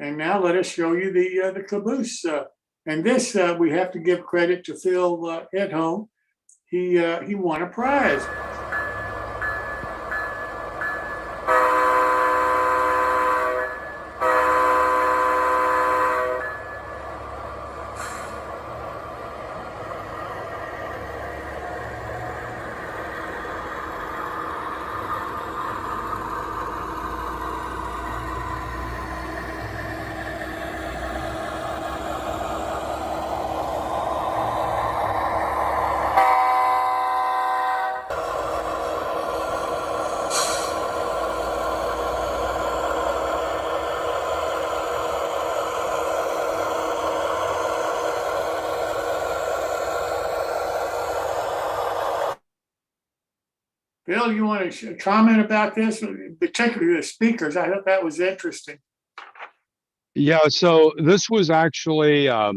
And now let us show you the Caboose. And this, we have to give credit to Phil Edholm. He won a prize. Bill, you want to comment about this, particularly the speakers? I thought that was interesting. Yeah, so this was actually for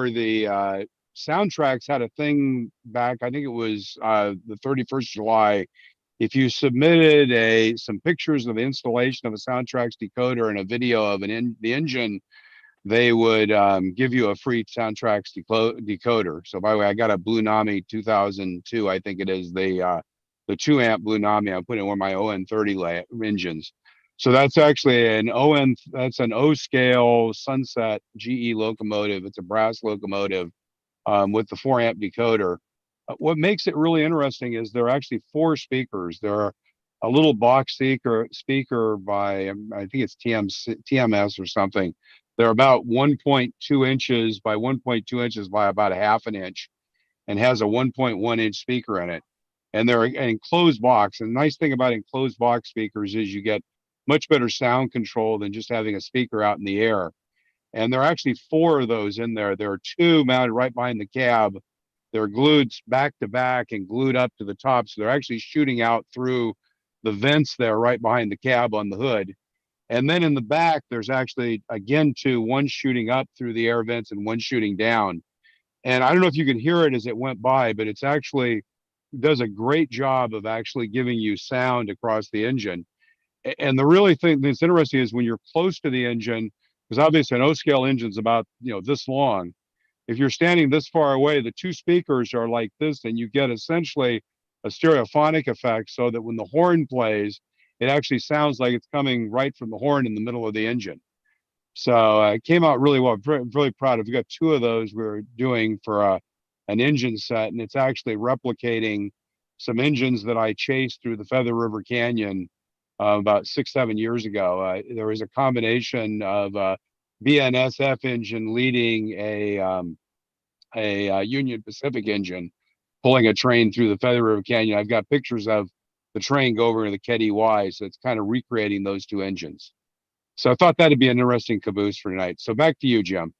the Soundtracks had a thing back, I think it was the 31st of July. If you submitted some pictures of the installation of a Soundtracks decoder and a video of the engine, they would give you a free Soundtracks decoder. So by the way, I got a Blue Nami 2002, I think it is, the 2-amp Blue Nami. I put in one of my ON30 engines. So that's actually that's an O-scale Sunset GE locomotive. It's a brass locomotive with the 4-amp decoder. What makes it really interesting is there are actually 4 speakers. There are a little box speaker by, I think it's TMS or something. They're about 1.2 inches by 1.2 inches by about a half an inch, and has a 1.1 inch speaker in it. And they're an enclosed box. And the nice thing about enclosed box speakers is you get much better sound control than just having a speaker out in the air. And there are actually 4 of those in there. There are 2 mounted right behind the cab. They're glued back to back and glued up to the top. So they're actually shooting out through the vents there right behind the cab on the hood. And then in the back, there's actually, again, 2, one shooting up through the air vents and one shooting down. And I don't know if you can hear it as it went by, but it's actually does a great job of actually giving you sound across the engine. And the really thing that's interesting is when you're close to the engine, because obviously an O-scale engine's about, this long. If you're standing this far away, the 2 speakers are like this, and you get essentially a stereophonic effect, so that when the horn plays, it actually sounds like it's coming right from the horn in the middle of the engine. So it came out really well. I'm really proud of. We got 2 of those we're doing for an engine set, and it's actually replicating some engines that I chased through the Feather River Canyon about 6-7 years ago. There was a combination of BNSF engine leading a Union Pacific engine pulling a train through the Feather River Canyon. I've got pictures of the train go over to the Ketty Y, so it's kind of recreating those 2 engines. So I thought that'd be an interesting caboose for tonight. So back to you, Jim.